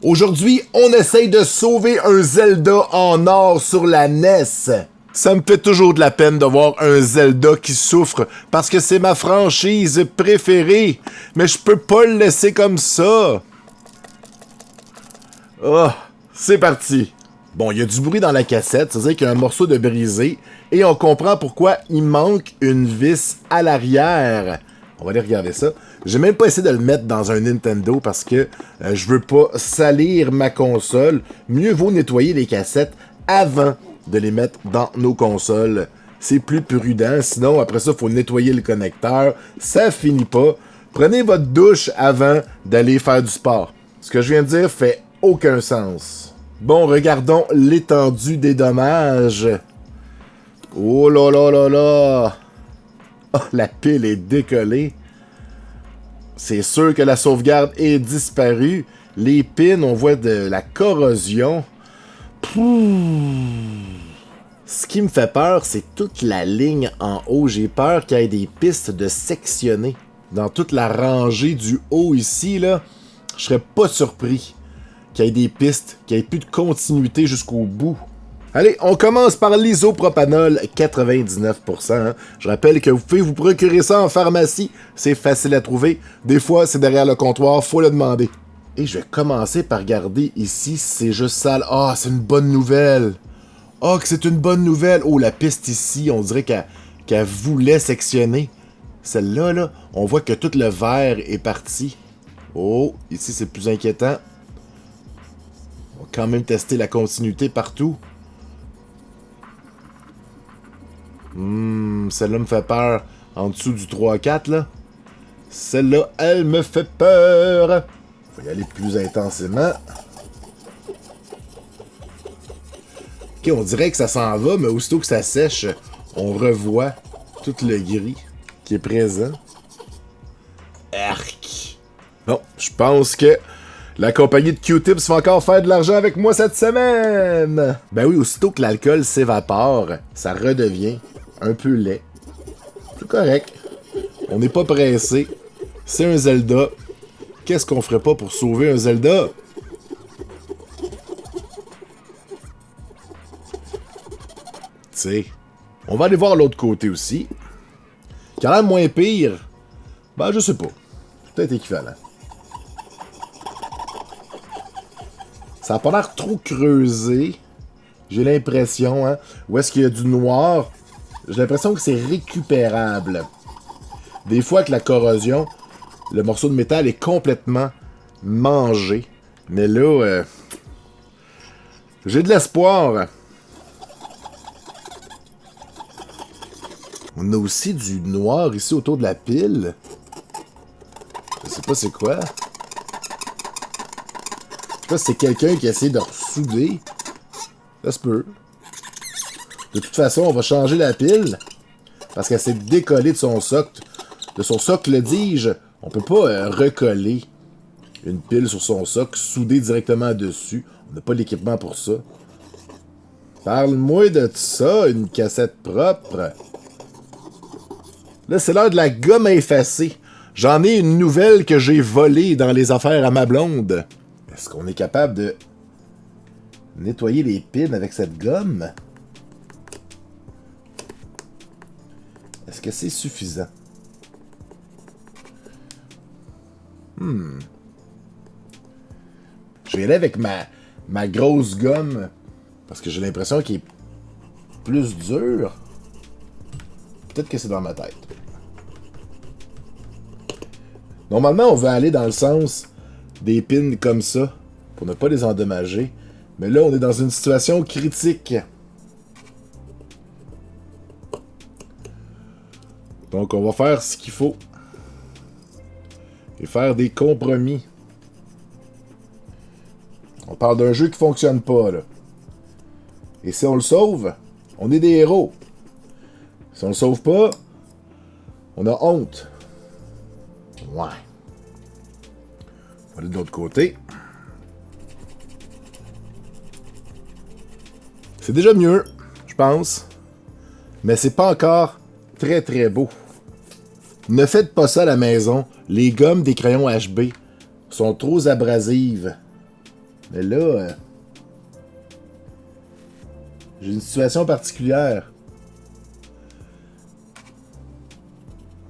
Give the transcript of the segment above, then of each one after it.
Aujourd'hui, on essaye de sauver un Zelda en or sur la NES. Ça me fait toujours de la peine de voir un Zelda qui souffre parce que c'est ma franchise préférée. Mais je peux pas le laisser comme ça. Oh, c'est parti. Bon, il y a du bruit dans la cassette, c'est-à-dire qu'il y a un morceau de brisé, et on comprend pourquoi il manque une vis à l'arrière. On va aller regarder ça. J'ai même pas essayé de le mettre dans un Nintendo parce que je veux pas salir ma console. Mieux vaut nettoyer les cassettes avant de les mettre dans nos consoles. C'est plus prudent, sinon après ça, faut nettoyer le connecteur. Ça finit pas. Prenez votre douche avant d'aller faire du sport. Ce que je viens de dire fait aucun sens. Bon, regardons l'étendue des dommages. Oh là là là là! Oh, la pile est décollée. C'est sûr que la sauvegarde est disparue. Les pins, on voit de la corrosion. Ce qui me fait peur, c'est toute la ligne en haut. J'ai peur qu'il y ait des pistes de sectionner. Dans toute la rangée du haut ici, là, je serais pas surpris qu'il y ait des pistes, qu'il n'y ait plus de continuité jusqu'au bout. Allez, on commence par l'isopropanol, 99%. Hein. Je rappelle que vous pouvez vous procurer ça en pharmacie. C'est facile à trouver. Des fois, c'est derrière le comptoir, faut le demander. Et je vais commencer par regarder ici si c'est juste sale. Ah, c'est une bonne nouvelle. Ah, que c'est une bonne nouvelle. Oh, la piste ici, on dirait qu'elle voulait sectionner. Celle-là, là, on voit que tout le verre est parti. Oh, ici, c'est plus inquiétant. On va quand même tester la continuité partout. Celle-là me fait peur. En dessous du 3-4, là. Celle-là, elle me fait peur. Faut y aller plus intensément. Ok, on dirait que ça s'en va, mais aussitôt que ça sèche, on revoit tout le gris qui est présent. Arc. Bon, je pense que la compagnie de Q-Tips va encore faire de l'argent avec moi cette semaine. Ben oui, aussitôt que l'alcool s'évapore, ça redevient un peu laid. C'est correct. On n'est pas pressé. C'est un Zelda. Qu'est-ce qu'on ferait pas pour sauver un Zelda? T'sais, on va aller voir l'autre côté aussi. Qui a l'air moins pire. Ben, je sais pas. Peut-être équivalent. Ça a pas l'air trop creusé. J'ai l'impression, hein. Où est-ce qu'il y a du noir? J'ai l'impression que c'est récupérable. Des fois, avec la corrosion, le morceau de métal est complètement mangé. Mais là, j'ai de l'espoir. On a aussi du noir ici autour de la pile. Je sais pas c'est quoi. Je sais pas si c'est quelqu'un qui essaie de ressouder. Ça se peut. De toute façon, on va changer la pile. Parce qu'elle s'est décollée de son socle. De son socle, dis-je. On peut pas recoller une pile sur son socle, souder directement dessus. On n'a pas l'équipement pour ça. Parle-moi de ça, une cassette propre. Là, c'est l'heure de la gomme à effacer. J'en ai une nouvelle que j'ai volée dans les affaires à ma blonde. Est-ce qu'on est capable de nettoyer les pins avec cette gomme? Est-ce que c'est suffisant? Je vais aller avec ma grosse gomme parce que j'ai l'impression qu'il est plus dur. Peut-être que c'est dans ma tête. Normalement, on va aller dans le sens des pins comme ça pour ne pas les endommager. Mais là, on est dans une situation critique. Donc, on va faire ce qu'il faut. Et faire des compromis. On parle d'un jeu qui fonctionne pas, là. Et si on le sauve, on est des héros. Si on le sauve pas, on a honte. Ouais. On va aller de l'autre côté. C'est déjà mieux, je pense. Mais c'est pas encore très très beau. Ne faites pas ça à la maison. Les gommes des crayons HB sont trop abrasives. Mais là, j'ai une situation particulière.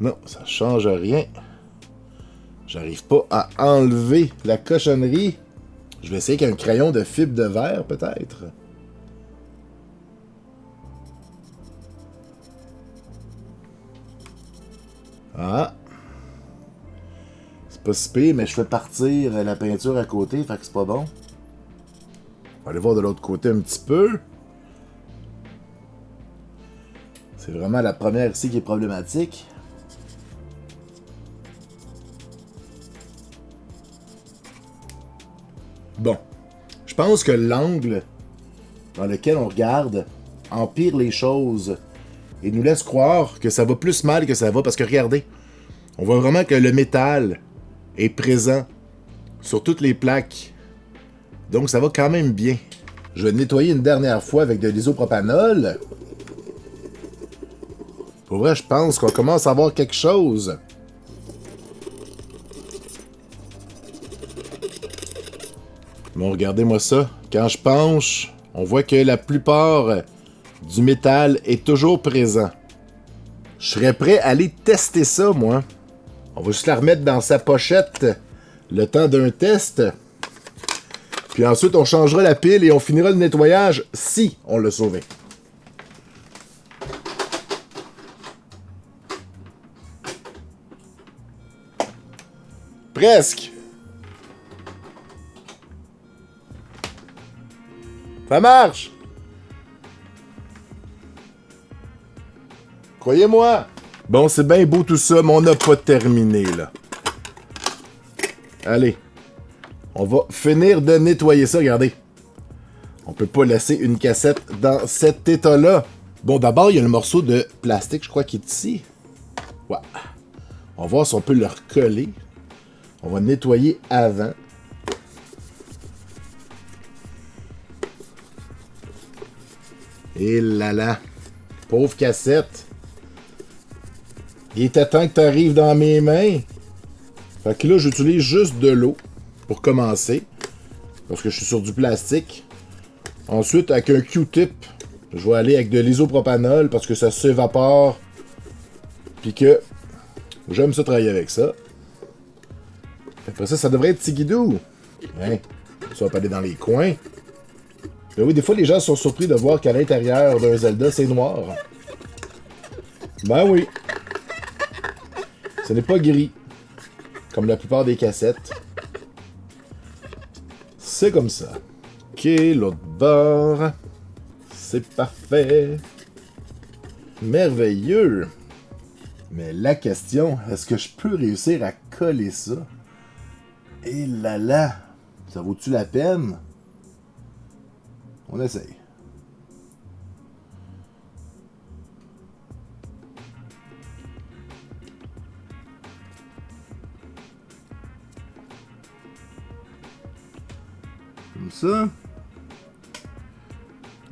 Non, ça change rien. J'arrive pas à enlever la cochonnerie. Je vais essayer avec un crayon de fibre de verre, peut-être. Ah. C'est pas si pire, mais je fais partir la peinture à côté, fait que c'est pas bon. On va aller voir de l'autre côté un petit peu. C'est vraiment la première ici qui est problématique. Bon. Je pense que l'angle dans lequel on regarde empire les choses et nous laisse croire que ça va plus mal que ça va. Parce que regardez, on voit vraiment que le métal est présent sur toutes les plaques. Donc ça va quand même bien. Je vais nettoyer une dernière fois avec de l'isopropanol. Pour vrai, je pense qu'on commence à voir quelque chose. Bon, regardez-moi ça. Quand je penche, on voit que la plupart du métal est toujours présent. Je serais prêt à aller tester ça, moi. On va juste la remettre dans sa pochette le temps d'un test. Puis ensuite, on changera la pile et on finira le nettoyage si on l'a sauvé. Presque. Ça marche. Croyez-moi. Bon, c'est bien beau tout ça, mais on n'a pas terminé, là. Allez. On va finir de nettoyer ça, regardez. On peut pas laisser une cassette dans cet état-là. Bon, d'abord, il y a le morceau de plastique, je crois, qui est ici. Ouais. On va voir si on peut le recoller. On va nettoyer avant. Et là là. Pauvre cassette. Il était temps que tu arrives dans mes mains. Fait que là, j'utilise juste de l'eau pour commencer. Parce que je suis sur du plastique. Ensuite, avec un Q-tip, je vais aller avec de l'isopropanol parce que ça s'évapore. Puis que j'aime ça travailler avec ça. Après ça, ça devrait être tigidou. Hein? Ça va pas aller dans les coins. Mais oui, des fois, les gens sont surpris de voir qu'à l'intérieur d'un Zelda, c'est noir. Ben oui. Ce n'est pas gris. Comme la plupart des cassettes. C'est comme ça. Ok, l'autre bord. C'est parfait. Merveilleux. Mais la question, est-ce que je peux réussir à coller ça? Et là là, ça vaut-tu la peine? On essaye. Comme ça.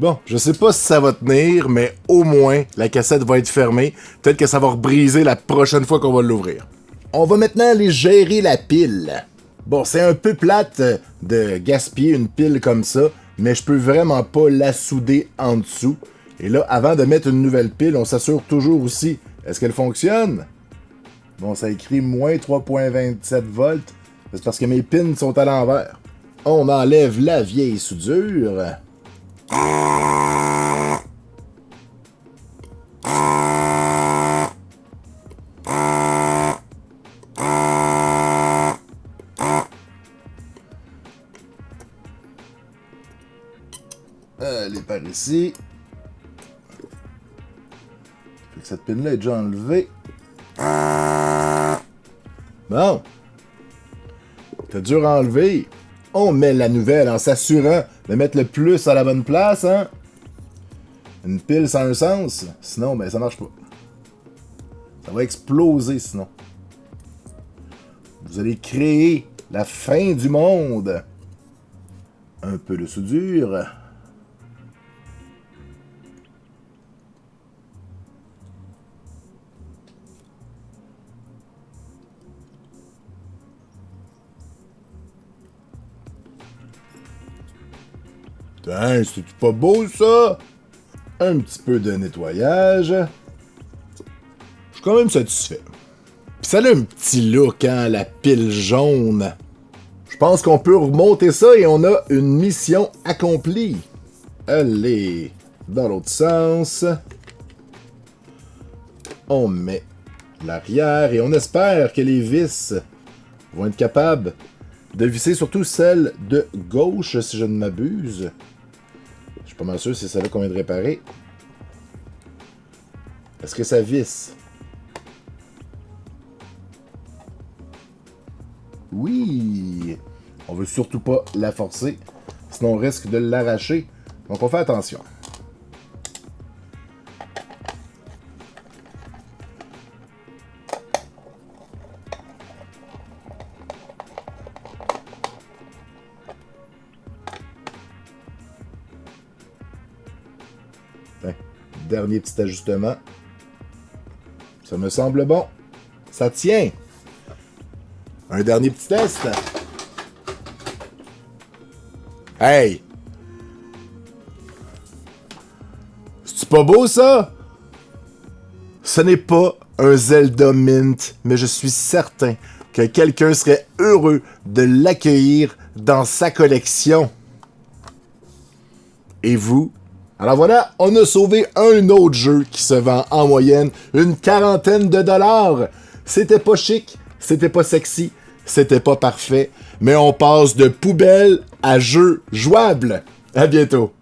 Bon, je sais pas si ça va tenir, mais au moins, la cassette va être fermée. Peut-être que ça va rebriser la prochaine fois qu'on va l'ouvrir. On va maintenant aller gérer la pile. Bon, c'est un peu plate de gaspiller une pile comme ça, mais je peux vraiment pas la souder en dessous. Et là, avant de mettre une nouvelle pile, on s'assure toujours aussi, est-ce qu'elle fonctionne? Bon, ça écrit moins 3.27 volts. C'est parce que mes pins sont à l'envers. On enlève la vieille soudure. Elle est par ici. Fait que cette pin-là est déjà enlevée. Bon. C'est dur à enlever. On met la nouvelle en s'assurant de mettre le plus à la bonne place, hein? Une pile sans un sens, sinon, ben ça marche pas. Ça va exploser sinon. Vous allez créer la fin du monde. Un peu de soudure. Putain, c'est pas beau, ça? Un petit peu de nettoyage. Je suis quand même satisfait. Puis ça a un petit look, hein, la pile jaune. Je pense qu'on peut remonter ça et on a une mission accomplie. Allez, dans l'autre sens. On met l'arrière et on espère que les vis vont être capables de visser, surtout celle de gauche, si je ne m'abuse. Je suis pas mal sûr si c'est celle-là qu'on vient de réparer. Est-ce que ça visse? Oui! On veut surtout pas la forcer, sinon on risque de l'arracher. Donc on fait attention. Dernier petit ajustement. Ça me semble bon. Ça tient. Un dernier petit test. Hey! C'est pas beau, ça? Ce n'est pas un Zelda Mint, mais je suis certain que quelqu'un serait heureux de l'accueillir dans sa collection. Et vous? Alors voilà, on a sauvé un autre jeu qui se vend en moyenne une quarantaine de dollars. C'était pas chic, c'était pas sexy, c'était pas parfait, mais on passe de poubelle à jeu jouable. À bientôt.